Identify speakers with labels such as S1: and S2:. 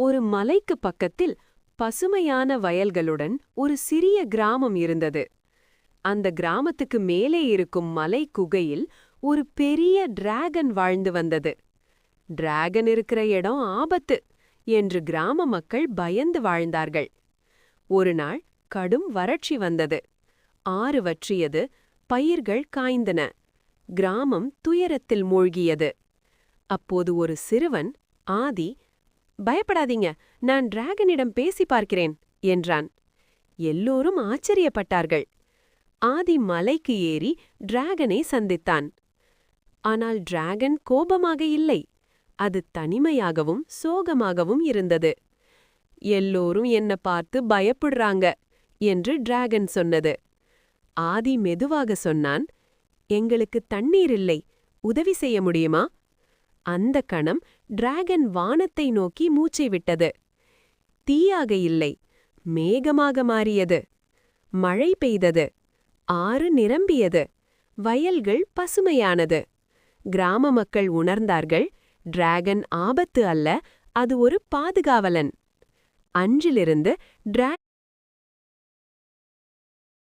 S1: ஒரு மலைக்கு பக்கத்தில் பசுமையான வயல்களுடன் ஒரு சிறிய கிராமம் இருந்தது. அந்த கிராமத்துக்கு மேலே இருக்கும் மலை குகையில் ஒரு பெரிய டிராகன் வாழ்ந்து வந்தது. டிராகன் இருக்கிற இடம் ஆபத்து என்று கிராம மக்கள் பயந்து வாழ்ந்தார்கள். ஒரு நாள் கடும் வறட்சி வந்தது. ஆறு வற்றியது, பயிர்கள் காய்ந்தன. கிராமம் துயரத்தில் மூழ்கியது. அப்போது ஒரு சிறுவன், ஆதி, பயப்படாதீங்க, நான் டிராகனிடம் பேசி பார்க்கிறேன் என்றான். எல்லோரும் ஆச்சரியப்பட்டார்கள். ஆதி மலைக்கு ஏறி டிராகனை சந்தித்தான். ஆனால் டிராகன் கோபமாக இல்லை. அது தனிமையாகவும் சோகமாகவும் இருந்தது. எல்லோரும் என்ன பார்த்து பயப்படுறாங்க என்று டிராகன் சொன்னது. ஆதி மெதுவாக சொன்னான், எங்களுக்கு தண்ணீர் இல்லை, உதவி செய்ய முடியுமா? அந்த கணம் டிராகன் வானத்தை நோக்கி மூச்சை விட்டது. தீயாக இல்லை, மேகமாக மாறியது. மழை பெய்தது. ஆறு நிரம்பியது. வயல்கள் பசுமையானது. கிராம மக்கள் உணர்ந்தார்கள், டிராகன் ஆபத்து அல்ல, அது ஒரு பாதுகாவலன். அன்றிலிருந்து